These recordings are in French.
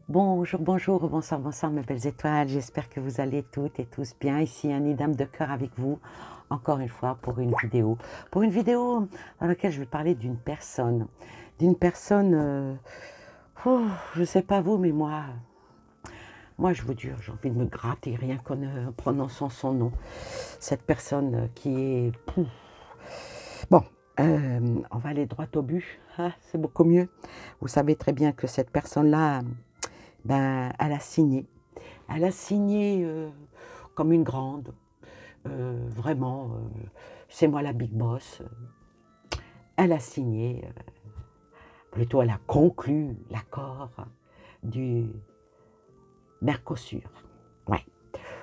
Bonjour, bonjour, bonsoir, bonsoir mes belles étoiles. J'espère que vous allez toutes et tous bien. Ici Annie Dame de Cœur avec vous, encore une fois pour une vidéo. Pour une vidéo dans laquelle je vais parler d'une personne. D'une personne, je ne sais pas vous, mais moi je vous jure, j'ai envie de me gratter rien qu'en prononçant son nom. Cette personne qui est... Bon, on va aller droit au but, hein, c'est beaucoup mieux. Vous savez très bien que cette personne-là, ben, elle a signé. Elle a signé comme une grande, vraiment, c'est moi la big boss. Elle a signé, plutôt elle a conclu l'accord du Mercosur. Ouais.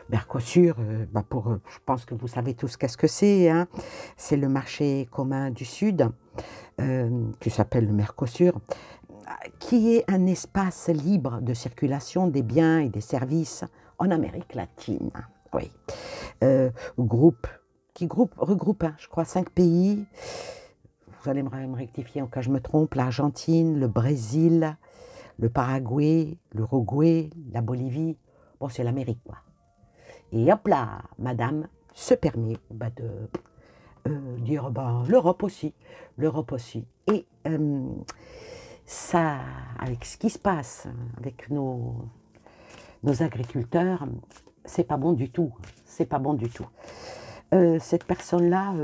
Mercosur, je pense que vous savez tous qu'est-ce que c'est. Hein. C'est le marché commun du Sud, qui s'appelle le Mercosur, qui est un espace libre de circulation des biens et des services en Amérique latine. Oui. Regroupe, hein, je crois, 5 pays. Vous allez me rectifier en cas je me trompe. L'Argentine, le Brésil, le Paraguay, l'Uruguay, la Bolivie. Bon, c'est l'Amérique, quoi. Et hop là, madame se permet de dire, l'Europe aussi. L'Europe aussi. Et ça, avec ce qui se passe avec nos agriculteurs, c'est pas bon du tout. C'est pas bon du tout. Cette personne-là,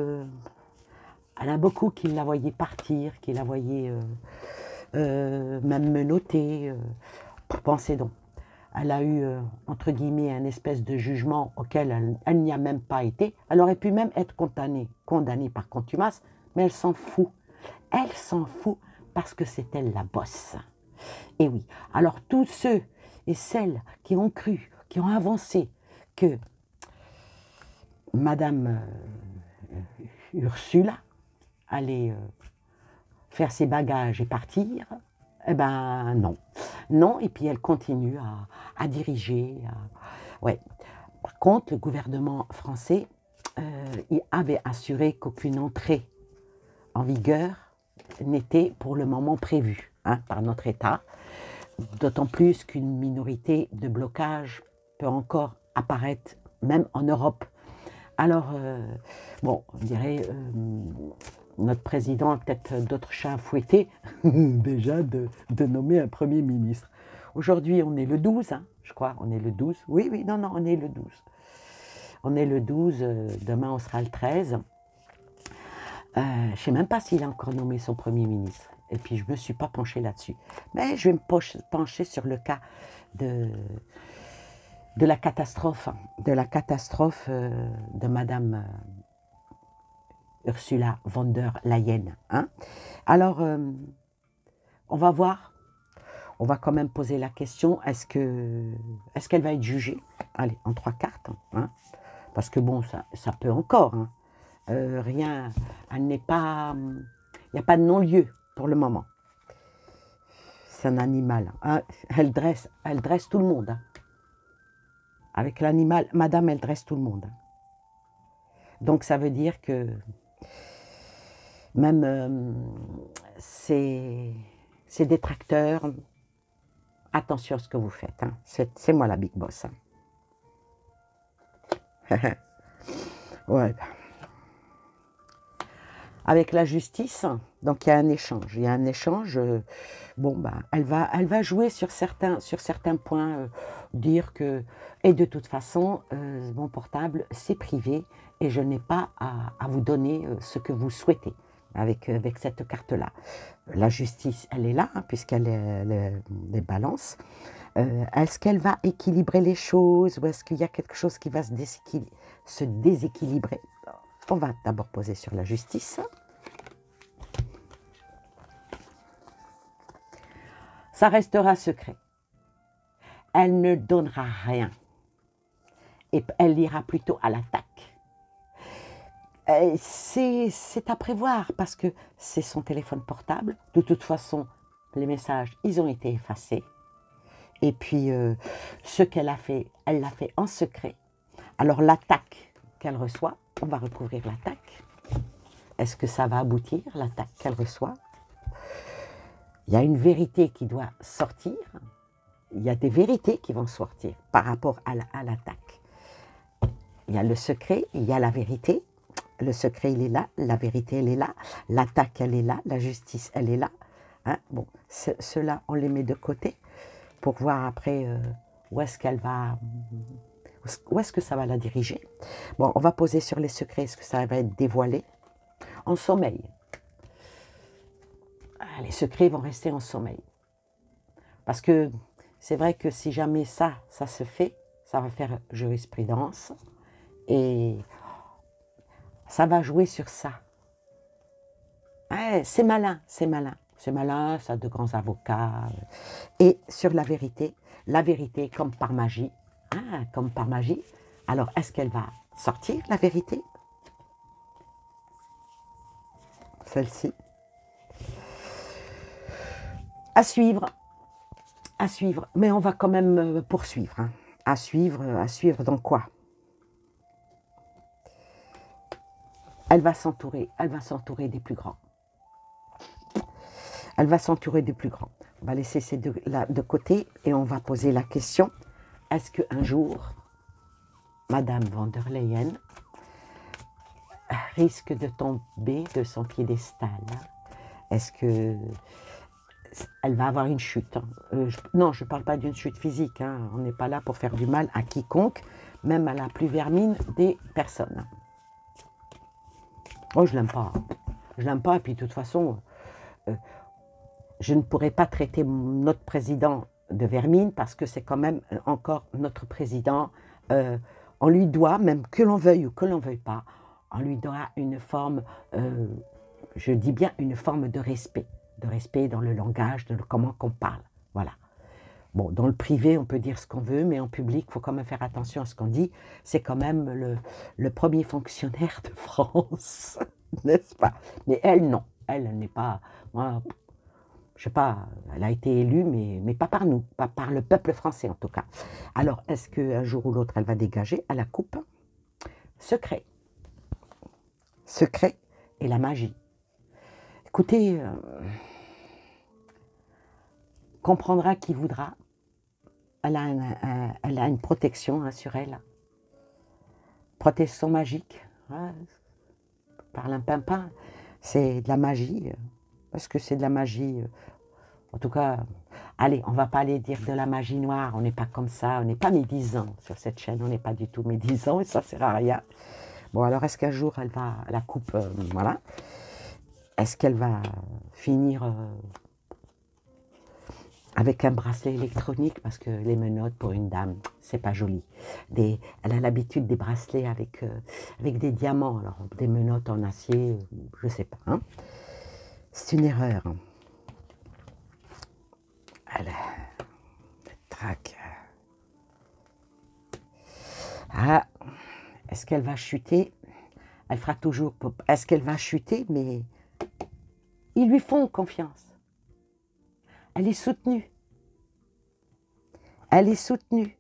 elle a beaucoup qui la voyaient partir, qui la voyaient même menottée. Pensez donc. Elle a eu, entre guillemets, un espèce de jugement auquel elle n'y a même pas été. Elle aurait pu même être condamnée par contumace, mais elle s'en fout. Elle s'en fout parce que c'est elle la bosse. Et oui, alors tous ceux et celles qui ont cru, qui ont avancé que Madame Ursula allait faire ses bagages et partir, eh ben non. Non, et puis elle continue à diriger. Ouais. Par contre, le gouvernement français il avait assuré qu'aucune entrée en vigueur n'était pour le moment prévue par notre État. D'autant plus qu'une minorité de blocage peut encore apparaître, même en Europe. Alors, bon, on dirait, notre président a peut-être d'autres chats à fouetter, déjà de nommer un Premier ministre. Aujourd'hui, on est le 12, hein, je crois, on est le 12. Oui, oui, non, on est le 12. On est le 12, demain on sera le 13. Je ne sais même pas s'il a encore nommé son Premier ministre. Et puis, je ne me suis pas penchée là-dessus. Mais je vais me pencher sur le cas de la catastrophe de Madame Ursula von der Leyen. Hein. Alors, on va voir. On va quand même poser la question, est-ce qu'elle va être jugée? Allez, en 3 cartes. Hein. Parce que bon, ça peut encore. Hein. Rien, elle n'est pas... Il n'y a pas de non-lieu pour le moment. C'est un animal. Hein. Elle dresse tout le monde. Hein. Avec l'animal, madame, elle dresse tout le monde. Donc, ça veut dire que même ces détracteurs, attention à ce que vous faites. Hein. C'est moi la big boss. Hein. Ouais. Avec la justice, donc il y a un échange. Il y a un échange. Elle va jouer sur certains points, dire que, et de toute façon, mon portable, c'est privé et je n'ai pas à vous donner ce que vous souhaitez avec cette carte-là. La justice, elle est là, hein, puisqu'elle les balance. Est-ce qu'elle va équilibrer les choses ou est-ce qu'il y a quelque chose qui va se déséquilibrer? On va d'abord poser sur la justice. Ça restera secret. Elle ne donnera rien. Et elle ira plutôt à l'attaque. C'est à prévoir parce que c'est son téléphone portable. De toute façon, les messages, ils ont été effacés. Et puis, ce qu'elle a fait, elle l'a fait en secret. Alors, l'attaque qu'elle reçoit, on va recouvrir l'attaque. Est-ce que ça va aboutir, l'attaque qu'elle reçoit? Il y a une vérité qui doit sortir. il y a des vérités qui vont sortir par rapport à l'attaque. Il y a le secret, il y a la vérité. Le secret, il est là, la vérité, elle est là, l'attaque, elle est là, la justice, elle est là. Hein? Bon, ceux-là, on les met de côté pour voir après où est-ce qu'elle va, où est-ce que ça va la diriger. Bon, on va poser sur les secrets, est-ce que ça va être dévoilé? En sommeil. Ah, les secrets vont rester en sommeil. Parce que c'est vrai que si jamais ça se fait, ça va faire jurisprudence et ça va jouer sur ça. Ouais, c'est malin, c'est malin. C'est malin, ça a de grands avocats. Et sur la vérité comme par magie. Ah, comme par magie. Alors, est-ce qu'elle va sortir, la vérité? Celle-ci. À suivre. À suivre. Mais on va quand même poursuivre. Hein. À suivre dans quoi? Elle va s'entourer des plus grands. Elle va s'entourer des plus grands. On va laisser ces deux-là de côté et on va poser la question, est-ce qu'un jour, Madame von der Leyen risque de tomber de son piédestal? Est-ce que elle va avoir une chute? Non, je ne parle pas d'une chute physique. Hein. On n'est pas là pour faire du mal à quiconque, même à la plus vermine des personnes. Oh, je l'aime pas. Je l'aime pas, et puis de toute façon, je ne pourrais pas traiter notre président de vermine parce que c'est quand même encore notre président. On lui doit, même que l'on veuille ou que l'on ne veuille pas, on lui doit une forme, je dis bien une forme de respect dans le langage, de comment qu'on parle. Voilà. Bon, dans le privé, on peut dire ce qu'on veut, mais en public, il faut quand même faire attention à ce qu'on dit. C'est quand même le premier fonctionnaire de France, n'est-ce pas? Mais elle, non. Elle n'est pas... Moi, je sais pas, elle a été élue, mais pas par nous, pas par le peuple français en tout cas. Alors, est-ce qu'un jour ou l'autre, elle va dégager à la coupe? Secret. Secret et la magie. Écoutez, comprendra qui voudra. Elle a une protection hein, sur elle. Protection magique. Hein, par l'impimpin. C'est de la magie. Parce que c'est de la magie. En tout cas, allez, on ne va pas aller dire de la magie noire. On n'est pas comme ça. On n'est pas médisant sur cette chaîne. On n'est pas du tout médisant et ça ne sert à rien. Bon, alors est-ce qu'un jour, elle va à la coupe, voilà. Est-ce qu'elle va finir avec un bracelet électronique? Parce que les menottes, pour une dame, c'est pas joli. Elle a l'habitude des bracelets avec des diamants. Alors, des menottes en acier, je ne sais pas. Hein. C'est une erreur. Elle traque. Ah, est-ce qu'elle va chuter? Elle fera toujours... Est-ce qu'elle va chuter? Mais ils lui font confiance. Elle est soutenue. Elle est soutenue.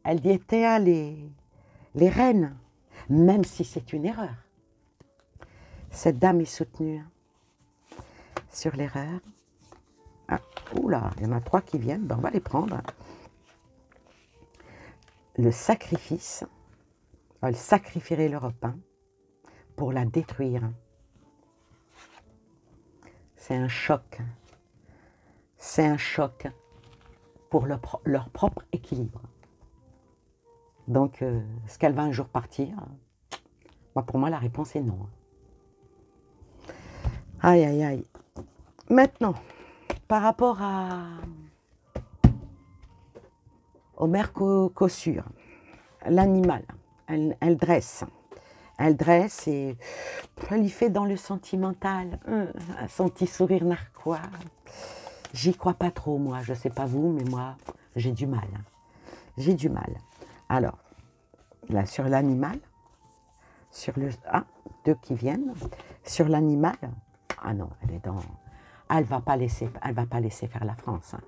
Elle détient les rênes, même si c'est une erreur. Cette dame est soutenue sur l'erreur. Ah, oula, il y en a 3 qui viennent, ben on va les prendre. Le sacrifice. Elle sacrifierait le repas pour la détruire. C'est un choc. C'est un choc pour leur propre équilibre. Donc, est-ce qu'elle va un jour partir? Bah, pour moi, la réponse est non. Aïe, aïe, aïe. Maintenant, par rapport au mercossure, l'animal, elle dresse. Elle dresse et elle y fait dans le sentimental, son petit sourire narquois. J'y crois pas trop, moi. Je sais pas vous, mais moi, j'ai du mal. J'ai du mal. Alors, là, sur l'animal, sur le... Ah, 2 qui viennent. Sur l'animal, ah non, elle est dans... Elle va pas laisser faire la France. Hein.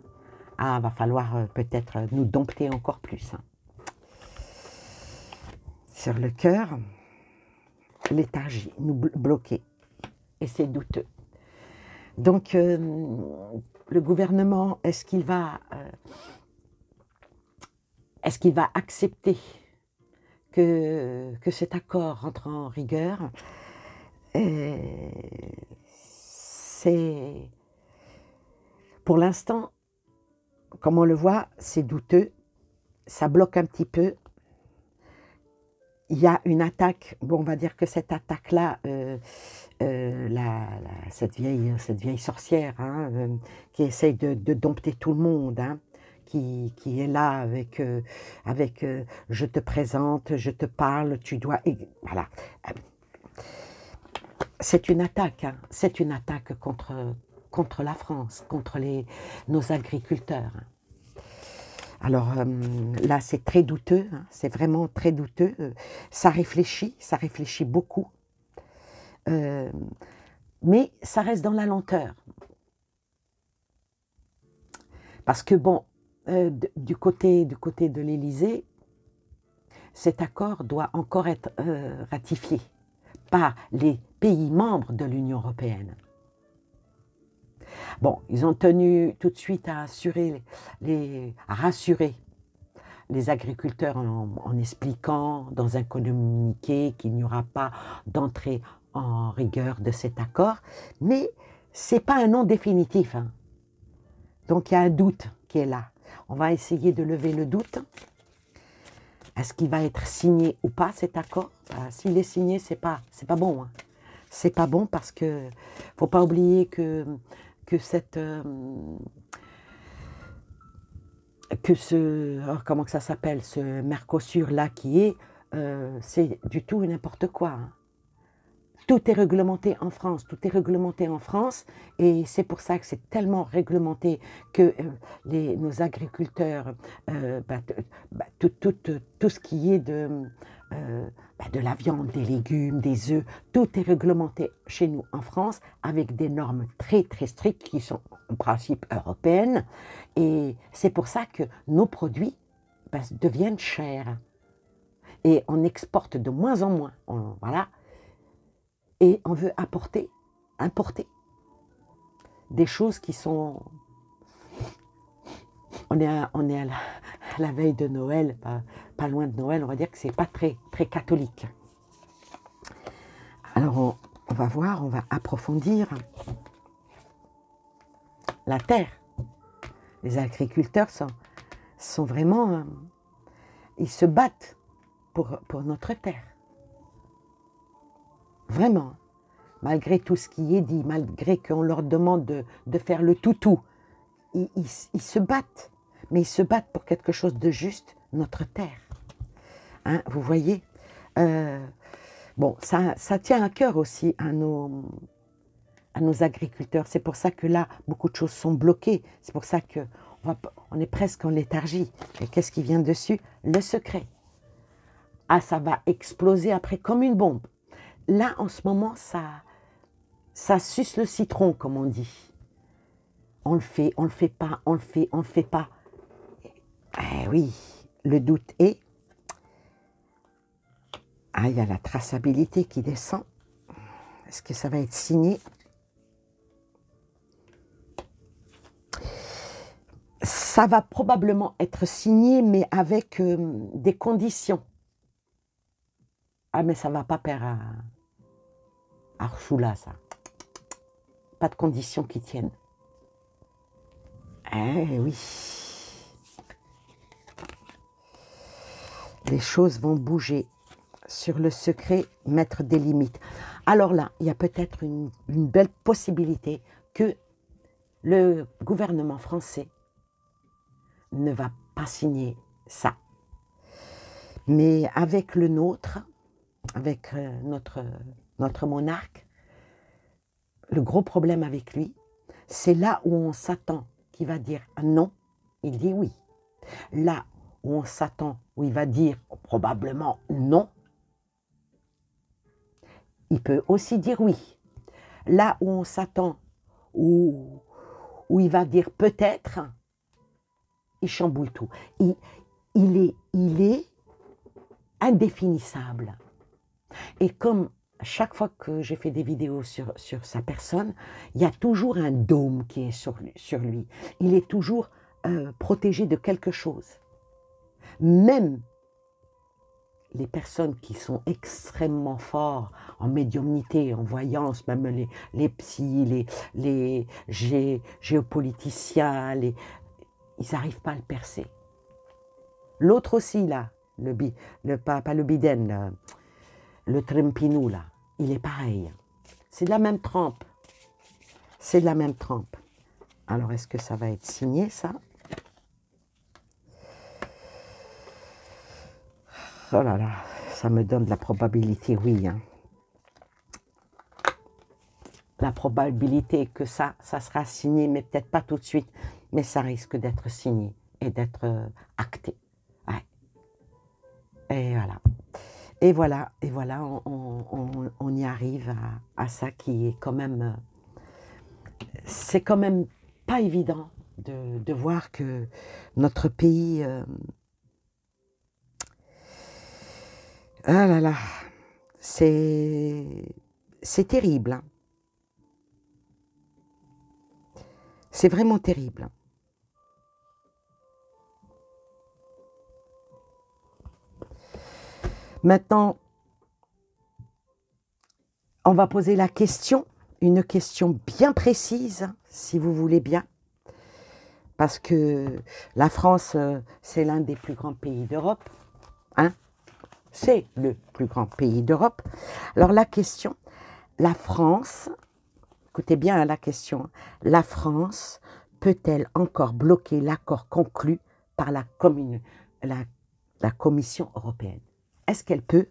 Ah, va falloir peut-être nous dompter encore plus. Hein. Sur le cœur, léthargie, nous bloquer. Et c'est douteux. Donc, le gouvernement, est-ce qu'il va est-ce qu'il va accepter que cet accord rentre en rigueur? C'est, pour l'instant, comme on le voit, c'est douteux, ça bloque un petit peu. Il y a une attaque, bon, on va dire que cette attaque-là, cette vieille sorcière hein, qui essaye de dompter tout le monde, hein, qui est là avec, je te présente, je te parle, tu dois... Voilà. C'est une attaque, hein, c'est une attaque contre la France, contre nos agriculteurs. Alors là, c'est très douteux, hein, c'est vraiment très douteux. Ça réfléchit beaucoup. Mais ça reste dans la lenteur. Parce que bon, du côté de l'Élysée, cet accord doit encore être ratifié par les pays membres de l'Union européenne. Bon, ils ont tenu tout de suite à rassurer les agriculteurs en expliquant dans un communiqué qu'il n'y aura pas d'entrée en rigueur de cet accord, mais ce n'est pas un non définitif. Hein. Donc il y a un doute qui est là. On va essayer de lever le doute. Est-ce qu'il va être signé ou pas cet accord? S'il est signé, c'est pas bon. Hein. C'est pas bon parce que faut pas oublier que comment que ça s'appelle, ce Mercosur là qui est, c'est du tout et n'importe quoi. Hein. Tout est réglementé en France, et c'est pour ça que c'est tellement réglementé que nos agriculteurs, tout ce qui est de la viande, des légumes, des œufs, tout est réglementé chez nous en France avec des normes très très strictes qui sont en principe européennes, et c'est pour ça que nos produits deviennent chers et on exporte de moins en moins, voilà. Et on veut importer des choses qui sont... On est à la veille de Noël, pas loin de Noël, on va dire que c'est pas très, très catholique. Alors on va voir, on va approfondir la terre. Les agriculteurs sont vraiment... ils se battent pour notre terre. Vraiment, malgré tout ce qui est dit, malgré qu'on leur demande de faire le toutou, ils se battent, mais ils se battent pour quelque chose de juste, notre terre. Hein, vous voyez, bon, ça tient à cœur aussi à nos agriculteurs. C'est pour ça que là, beaucoup de choses sont bloquées. C'est pour ça qu'on est presque en léthargie. Et qu'est-ce qui vient dessus? Le secret. Ah, ça va exploser après comme une bombe. Là, en ce moment, ça suce le citron, comme on dit. On le fait pas, on le fait pas. Eh oui, le doute est... Ah, il y a la traçabilité qui descend. Est-ce que ça va être signé? Ça va probablement être signé, mais avec des conditions. Ah, mais ça ne va pas plaire à Ursula, ça. Pas de conditions qui tiennent. Eh oui. Les choses vont bouger. Sur le secret, mettre des limites. Alors là, il y a peut-être une belle possibilité que le gouvernement français ne va pas signer ça. Mais avec le nôtre, avec notre monarque, le gros problème avec lui, c'est là où on s'attend qu'il va dire non, il dit oui. Là où on s'attend, où il va dire probablement non, il peut aussi dire oui. Là où on s'attend, où il va dire peut-être, il chamboule tout. Il est indéfinissable. Et comme chaque fois que j'ai fait des vidéos sur sa personne, il y a toujours un dôme qui est sur lui. Il est toujours protégé de quelque chose. Même les personnes qui sont extrêmement forts en médiumnité, en voyance, même les psys, géopoliticiens, ils n'arrivent pas à le percer. L'autre aussi, là, pas le Biden, là, le Trempinou, là, il est pareil. C'est de la même trempe. C'est de la même trempe. Alors, est-ce que ça va être signé, ça? Oh là là, ça me donne de la probabilité, oui. Hein. La probabilité que ça sera signé, mais peut-être pas tout de suite, mais ça risque d'être signé et d'être acté. Ouais. Et voilà. Et voilà, on y arrive à ça qui est quand même... c'est quand même pas évident de voir que notre pays... ah là là, c'est terrible. Hein. C'est vraiment terrible. Maintenant, on va poser la question, une question bien précise, si vous voulez bien. Parce que la France, c'est l'un des plus grands pays d'Europe. Hein? C'est le plus grand pays d'Europe. Alors la question, la France, écoutez bien à la question, la France peut-elle encore bloquer l'accord conclu par la Commission européenne? Est-ce qu'elle peut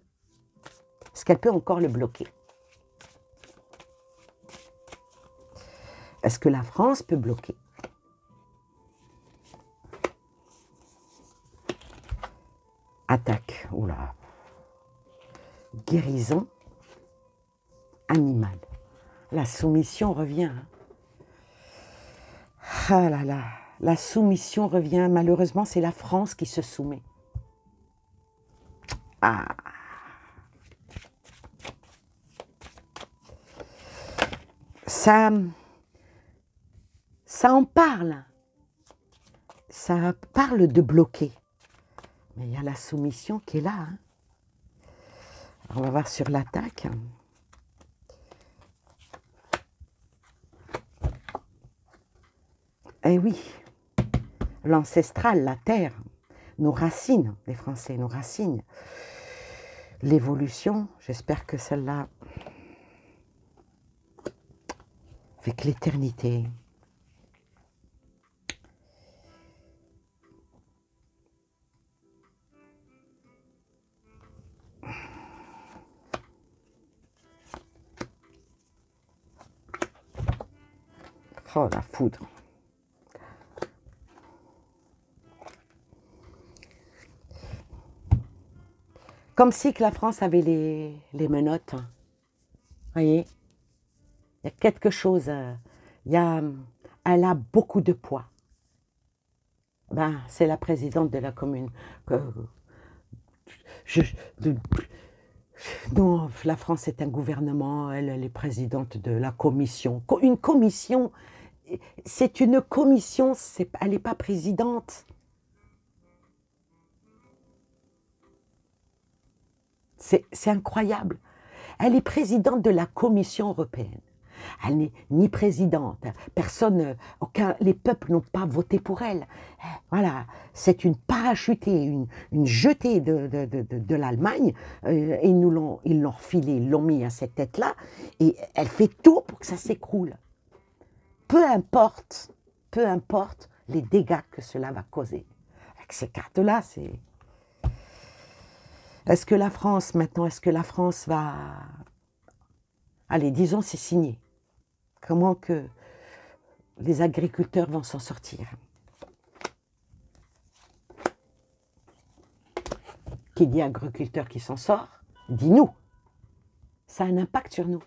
encore le bloquer? Est-ce que la France peut bloquer? Attaque, oula. Guérison animale. La soumission revient. Hein. Ah là là, la soumission revient. Malheureusement, c'est la France qui se soumet. Ah. Ça en parle. Ça parle de bloquer. Mais il y a la soumission qui est là. Hein. On va voir sur l'attaque. Eh oui, l'ancestral, la terre, nos racines, les Français, nos racines. L'évolution, j'espère que celle-là, avec l'éternité. Oh, la foudre. Comme si que la France avait les menottes. Vous voyez? Il y a quelque chose. Elle a beaucoup de poids. Ben, c'est la présidente de la commune. Non, la France est un gouvernement. Elle est présidente de la commission. Une commission, c'est une commission. Elle n'est pas présidente. C'est incroyable. Elle est présidente de la Commission européenne. Elle n'est ni présidente. Personne, les peuples n'ont pas voté pour elle. Voilà, c'est une parachutée, une jetée de l'Allemagne. Et ils l'ont refilée, ils l'ont mis à cette tête-là. Et elle fait tout pour que ça s'écroule. Peu importe les dégâts que cela va causer. Avec ces cartes-là, c'est... Est-ce que la France, maintenant, va... Allez, disons, c'est signé. Comment que les agriculteurs vont s'en sortir? Qui dit agriculteur qui s'en sort, dit nous. Ça a un impact sur nous.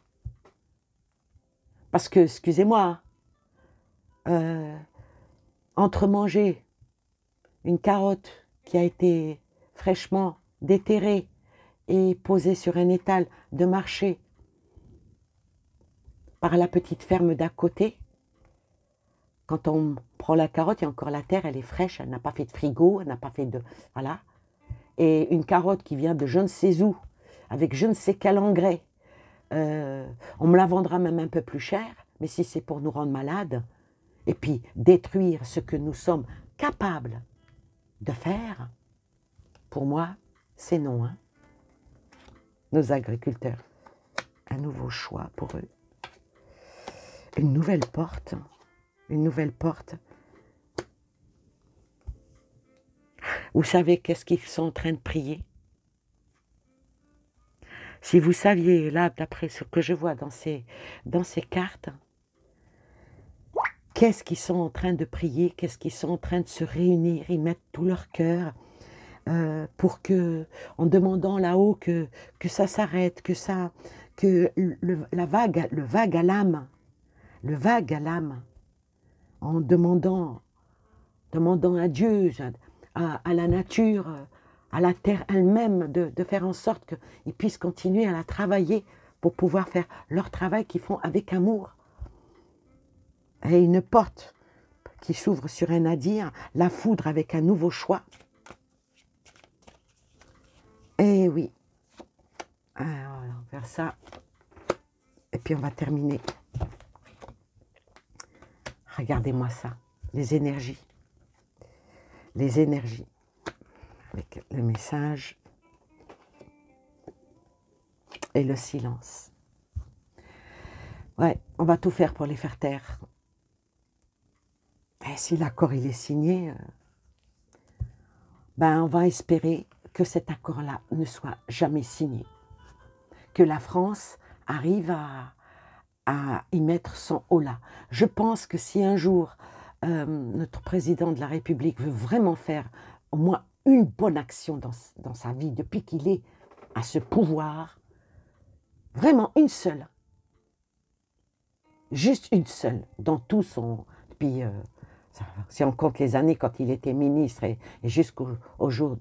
Parce que, excusez-moi, entre manger une carotte qui a été fraîchement déterrée et posée sur un étal de marché par la petite ferme d'à côté, quand on prend la carotte, il y a encore la terre, elle est fraîche, elle n'a pas fait de frigo, elle n'a pas fait de... Voilà. et une carotte qui vient de je ne sais où, avec je ne sais quel engrais, on me la vendra même un peu plus cher, mais si c'est pour nous rendre malades, et puis détruire ce que nous sommes capables de faire, pour moi, c'est non. Hein. Nos agriculteurs, un nouveau choix pour eux. Une nouvelle porte. Une nouvelle porte. Vous savez qu'est-ce qu'ils sont en train de prier? Si vous saviez, là, d'après ce que je vois dans ces cartes, qu'est-ce qu'ils sont en train de prier, qu'est-ce qu'ils sont en train de se réunir, ils mettent tout leur cœur pour que, en demandant là-haut que ça s'arrête, que le vague à l'âme, en demandant à Dieu, à la nature, à la terre elle-même, de faire en sorte qu'ils puissent continuer à la travailler pour pouvoir faire leur travail qu'ils font avec amour. Et une porte qui s'ouvre sur un nadir, la foudre avec un nouveau choix. Et oui, alors, on va faire ça, et puis on va terminer. Regardez-moi ça, les énergies, avec le message et le silence. Ouais, on va tout faire pour les faire taire. Et si l'accord il est signé, ben on va espérer que cet accord-là ne soit jamais signé. Que la France arrive à y mettre son holà. Je pense que si un jour notre président de la République veut vraiment faire au moins une bonne action dans sa vie, depuis qu'il est à ce pouvoir, vraiment une seule, juste une seule, dans tout son... Puis, si on compte les années quand il était ministre et jusqu'au jour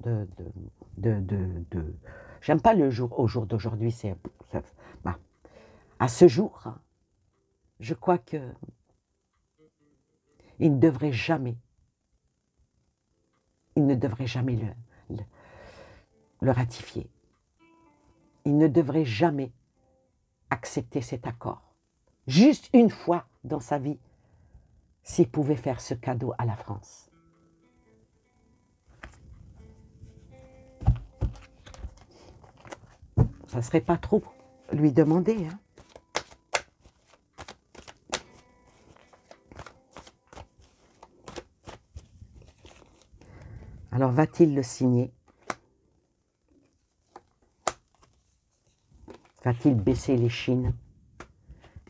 j'aime pas le jour, au jour d'aujourd'hui, c'est... Bah, à ce jour, je crois que il ne devrait jamais le ratifier. Il ne devrait jamais accepter cet accord. Juste une fois dans sa vie, s'il pouvait faire ce cadeau à la France. Ça ne serait pas trop lui demander, hein. Alors, va-t-il le signer? Va-t-il baisser les chines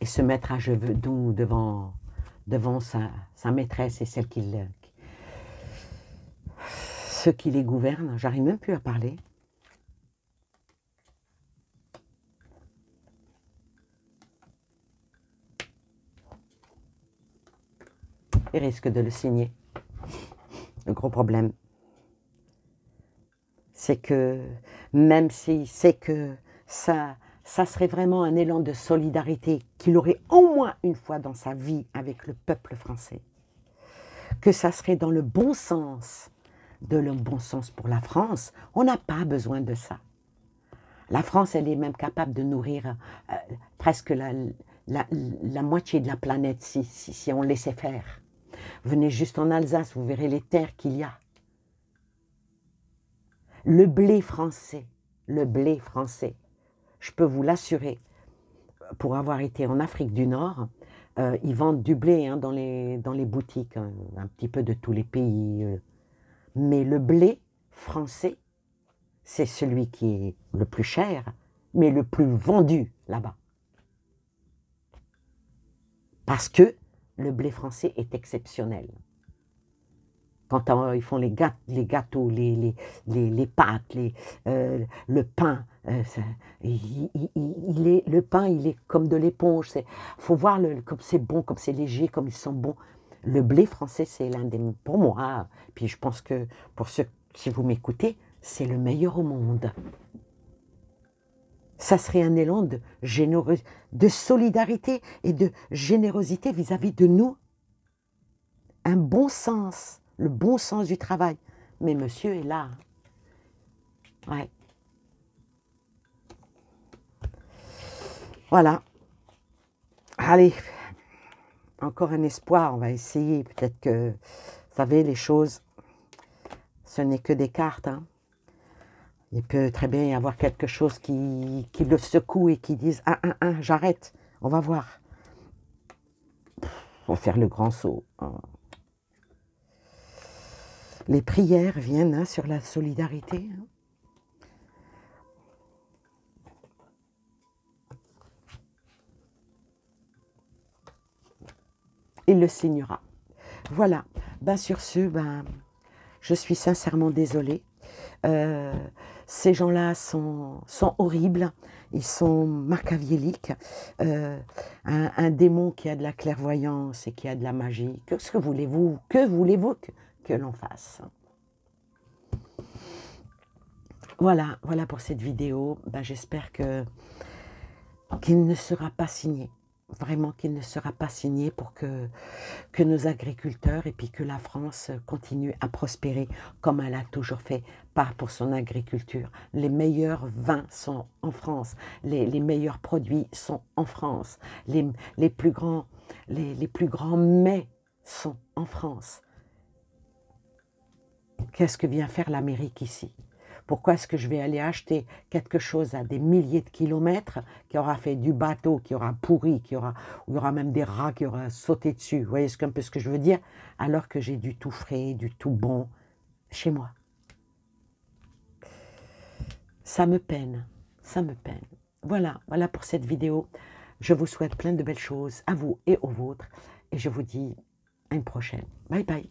et se mettre à genoux devant sa maîtresse et ceux qui les gouvernent? J'arrive même plus à parler. Il risque de le signer. Le gros problème, c'est que même s'il sait que ça serait vraiment un élan de solidarité qu'il aurait au moins une fois dans sa vie avec le peuple français, que ça serait dans le bon sens pour la France, on n'a pas besoin de ça. La France, elle est même capable de nourrir presque la moitié de la planète si on laissait faire. Venez juste en Alsace, vous verrez les terres qu'il y a. Le blé français, je peux vous l'assurer, pour avoir été en Afrique du Nord, ils vendent du blé hein, dans les boutiques, hein, un petit peu de tous les pays. Mais le blé français, c'est celui qui est le plus cher, mais le plus vendu là-bas. Parce que le blé français est exceptionnel. Quand ils font les gâteaux, les pâtes, le pain, le pain, il est comme de l'éponge. Il faut voir comme c'est bon, comme c'est léger, comme ils sont bons. Le blé français, c'est l'un des... Pour moi, puis je pense que pour ceux, si vous m'écoutez, c'est le meilleur au monde. Ça serait un élan de solidarité et de générosité vis-à-vis de nous. Un bon sens. Le bon sens du travail. Mais monsieur est là. Ouais. Voilà. Allez, encore un espoir, on va essayer. Peut-être que, vous savez, les choses, ce n'est que des cartes. Hein. Il peut très bien y avoir quelque chose qui le secoue et qui dise j'arrête, on va voir. Faut faire le grand saut. Les prières viennent hein, sur la solidarité. Hein. Il le signera. Voilà. Ben, sur ce, ben, je suis sincèrement désolée. Ces gens-là sont horribles, ils sont machiavéliques. Un démon qui a de la clairvoyance et qui a de la magie, que voulez-vous que l'on fasse? Voilà, voilà pour cette vidéo. Ben, j'espère qu'il ne sera pas signé. Vraiment qu'il ne sera pas signé pour que nos agriculteurs et puis que la France continue à prospérer comme elle a toujours fait, pas pour son agriculture. Les meilleurs vins sont en France, les meilleurs produits sont en France, les plus grands mets sont en France. Qu'est-ce que vient faire l'Amérique ici? Pourquoi est-ce que je vais aller acheter quelque chose à des milliers de kilomètres qui aura fait du bateau, qui aura pourri, où il y aura même des rats qui aura sauté dessus? Vous voyez un peu ce que je veux dire? Alors que j'ai du tout frais, du tout bon chez moi. Ça me peine, ça me peine. Voilà, voilà pour cette vidéo. Je vous souhaite plein de belles choses à vous et aux vôtres. Et je vous dis à une prochaine. Bye bye.